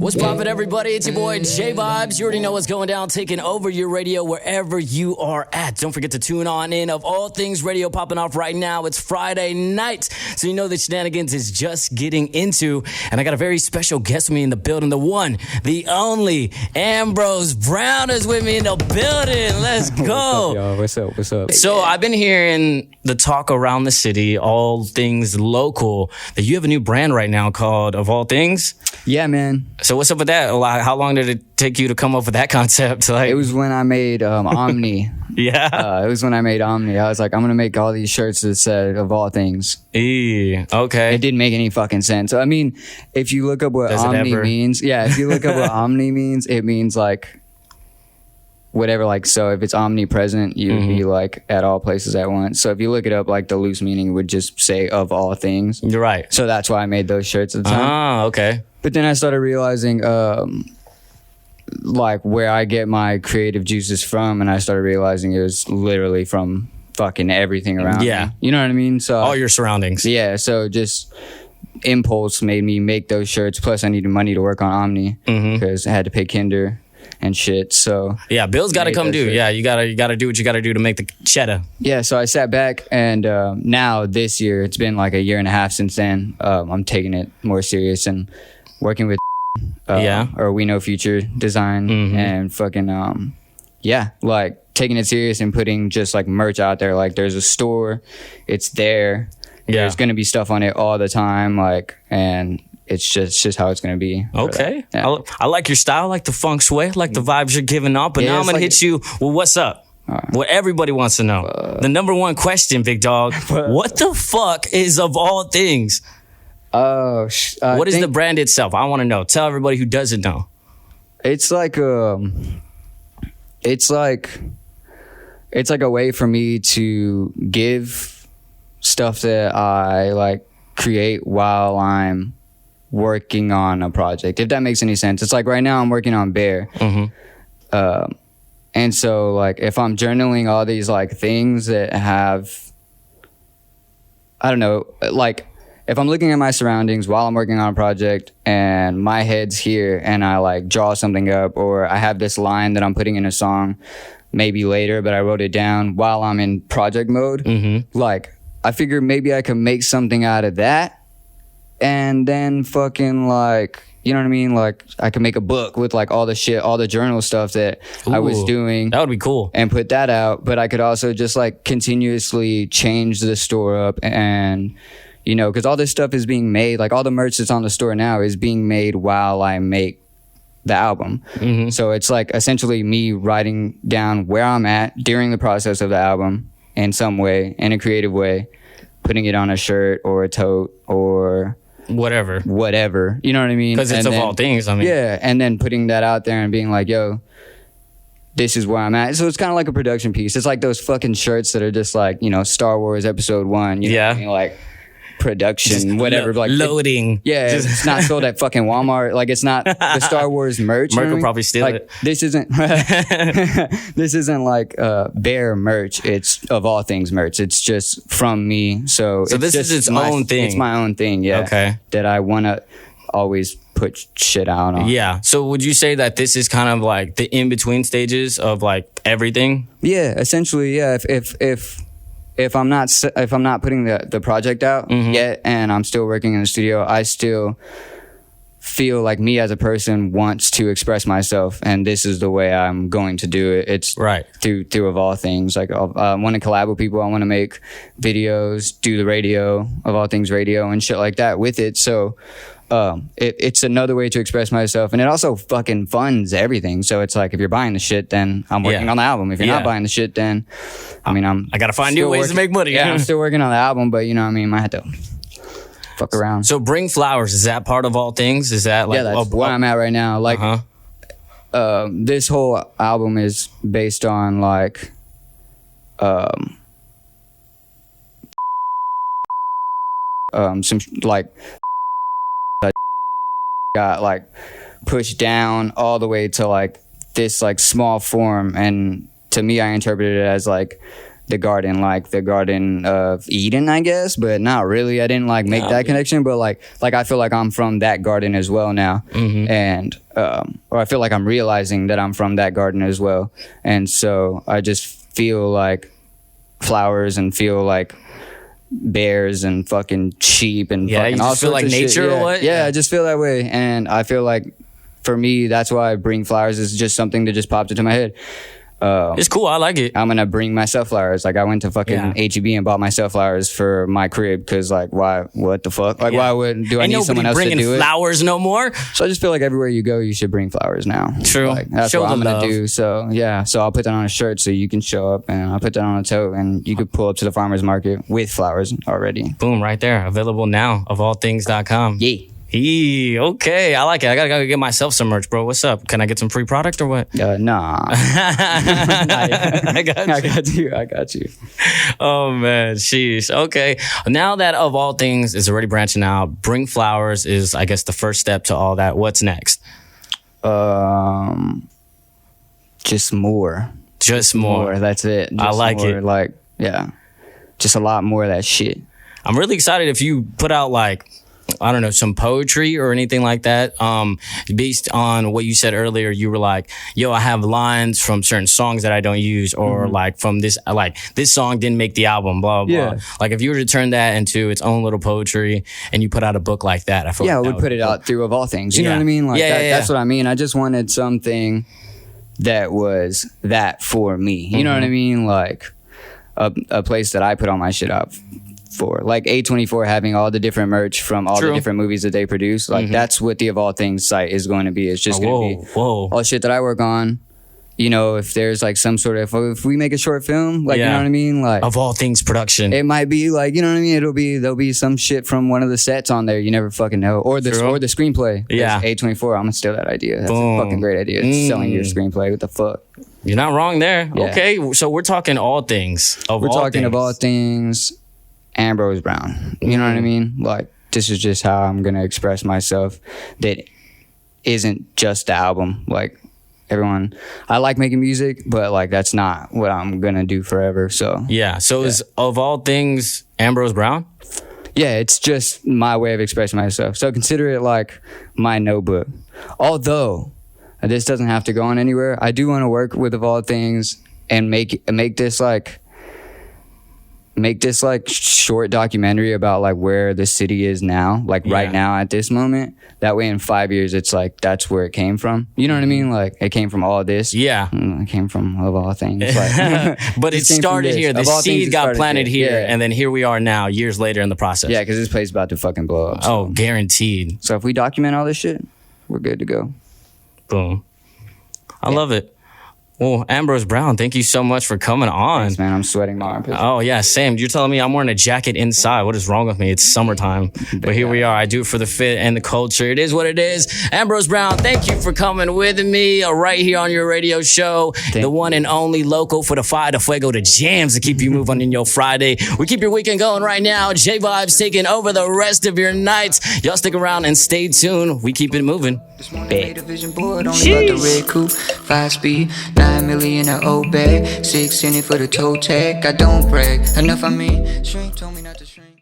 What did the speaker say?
What's poppin', everybody? It's your boy JayVibez. You already know what's going down, taking over your radio wherever you are at. Don't forget to tune on in. Of All Things Radio popping off right now. It's Friday night, so you know the shenanigans is just getting into. And I got a very special guest with me in the building. The one, the only, Ambrose Brown is with me in the building. Let's go. What's up, y'all? What's up? So I've been hearing the talk around the city, all things local, that you have a new brand right now called Of All Things. Yeah, man. So what's up with that? How long did it take you to come up with that concept? It was when I made Omni. Yeah. It was when I made Omni. I was like, I'm going to make all these shirts that said Of All Things. Okay. It didn't make any fucking sense. I mean, if you look up what Omni means, if you look up what Omni means, it means like whatever, like, so if it's omnipresent, you would be like at all places at once. So if you look it up, like the loose meaning would just say Of All Things. You're right. So that's why I made those shirts at the time. Ah, okay. But then I started realizing, like, where I get my creative juices from, and I started realizing it was literally from fucking everything around me. You know what I mean? So all your surroundings. Yeah, so just impulse made me make those shirts. Plus, I needed money to work on Omni because I had to pay Kinder and shit. So yeah, bills got to come due. Yeah, you gotta do what you gotta do to make the cheddar. Yeah, so I sat back, and now this year, it's been like a year and a half since then. I'm taking it more serious and working with or We Know Future Design and fucking like taking it serious and putting just like merch out there. Like there's a store, it's there. There's gonna be stuff on it all the time, like, and it's just how it's gonna be. Okay. I like your style, I like the feng shui, I like the vibes you're giving off. But now I'm gonna hit you with what's up. What everybody wants to know. The number one question, big dog. What the fuck is Of All Things? What is the brand itself? I want to know. Tell everybody who doesn't know. It's like a way for me to give stuff that I like create while I'm working on a project, if that makes any sense. It's like right now I'm working on Bear. And so like if I'm journaling all these like things that have, I don't know, like if I'm looking at my surroundings while I'm working on a project and my head's here and I like draw something up, or I have this line that I'm putting in a song maybe later, but I wrote it down while I'm in project mode, like I figure maybe I could make something out of that. And then fucking like, you know what I mean? Like I could make a book with like all the shit, all the journal stuff that I was doing. That would be cool. And put that out. But I could also just like continuously change the store up, and, you know, because all this stuff is being made, like all the merch that's on the store now is being made while I make the album. So it's like essentially me writing down where I'm at during the process of the album in some way, in a creative way, putting it on a shirt or a tote or whatever, you know what I mean? Because it's Of All Things, I mean. Yeah, and then putting that out there and being like, yo, this is where I'm at. So it's kind of like a production piece. It's like those fucking shirts that are just like, you know, Star Wars Episode 1, you know what I mean? Like production, just whatever. Like loading. It's not sold at fucking Walmart. Like it's not the Star Wars merch. Merc will probably steal like, it. This isn't this isn't like Bear merch. It's Of All Things merch. It's just from me. So this is its own thing. It's my own thing. Yeah. Okay. That I want to always put shit out on. Yeah. So would you say that this is kind of like the in-between stages of like everything? Yeah, essentially. Yeah. If I'm not putting the project out yet, and I'm still working in the studio, I still feel like me as a person wants to express myself, and this is the way I'm going to do it. It's through Of All Things. Like I want to collab with people. I want to make videos, do the radio, Of All Things radio and shit like that with it. So it's another way to express myself, and it also fucking funds everything. So it's like if you're buying the shit, then I'm working on the album. If you're not buying the shit, then I mean I gotta find new ways to make money. Yeah, I'm still working on the album, but you know what I mean, I had to fuck around. So Bring Flowers, is that part of All Things? Is that like that's where I'm at right now? Like this whole album is based on like some like got like pushed down all the way to like this like small form, and to me I interpreted it as like the garden of Eden, I guess, but not really. I didn't like make that connection, but like I feel like I'm from that garden as well now, and or I feel like I'm realizing that I'm from that garden as well, and so I just feel like flowers and feel like bears and fucking sheep and fucking you all just feel like sorts of nature shit. or what? Yeah, I just feel that way, and I feel like for me, that's why I bring flowers. Is just something that just popped into my head. It's cool. I like it. I'm gonna bring myself flowers. Like I went to fucking HEB and bought myself flowers for my crib because like why? What the fuck? Like why would I need someone else to do it? Bringing flowers no more. So I just feel like everywhere you go, you should bring flowers now. True. Like, that's Show what I'm the gonna love. do. So yeah. So I'll put that on a shirt so you can show up, and I'll put that on a tote, and you could pull up to the farmer's market with flowers already. Boom! Right there, available now. OfAllThings.com. Yeah. Okay, I like it. I gotta go get myself some merch, bro. What's up? Can I get some free product or what? Nah. I got you. Oh man, sheesh. Okay, now that Of All Things is already branching out, Bring Flowers is, I guess, the first step to all that. What's next? Just more. Just more. That's it. Just I like more, it. Like just a lot more of that shit. I'm really excited if you put out like, I don't know, some poetry or anything like that. Based on what you said earlier, you were like, yo, I have lines from certain songs that I don't use, or like from this song didn't make the album, blah, blah, blah. Like if you were to turn that into its own little poetry and you put out a book like that, I feel like I would put it out through Of All Things. You know what I mean? Like that's what I mean. I just wanted something that was that for me. You know what I mean? Like a place that I put all my shit up for, like A24 having all the different merch from all the different movies that they produce. Like that's what the Of All Things site is going to be. It's just going to be all the shit that I work on. You know, if there's like some sort of, if we make a short film, like, you know what I mean? Like Of All Things production. It might be like, you know what I mean? There'll be some shit from one of the sets on there. You never fucking know. Or the screenplay. Yeah. A24, I'm gonna steal that idea. That's a fucking great idea. It's selling your screenplay. What the fuck? You're not wrong there. Yeah. Okay, so we're talking all things. We're talking Of All Things, Ambrose Brown. You know what I mean? Like, this is just how I'm gonna express myself. That isn't just the album. Like, everyone, I like making music, but like that's not what I'm gonna do forever. So is Of All Things Ambrose Brown? Yeah, it's just my way of expressing myself. So consider it like my notebook. Although this doesn't have to go on anywhere, I do want to work with Of All Things and make this short documentary about like where the city is now, like right now at this moment. That way in 5 years, it's like, that's where it came from. You know what I mean? Like it came from all this. Yeah. It came from Of All Things. Like, but it started here. The seed got planted here. And then here we are now, years later in the process. Yeah, because this place is about to fucking blow up. So. Oh, guaranteed. So if we document all this shit, we're good to go. Boom. I love it. Well, Ambrose Brown, thank you so much for coming on. Thanks, man. I'm sweating my armpits. Oh, yeah, same. You're telling me I'm wearing a jacket inside. What is wrong with me? It's summertime. But here we are. I do it for the fit and the culture. It is what it is. Ambrose Brown, thank you for coming with me right here on your radio show. The one and only local for the fire, the fuego, the jams to keep you moving in your Friday. We keep your weekend going right now. JayVibez taking over the rest of your nights. Y'all stick around and stay tuned. We keep it moving. This morning made a vision board, only got the red coupe, 5-speed, 9 million in an old bag, 6 in it for the toe tag. I don't brag, enough I mean, shrink told me not to shrink.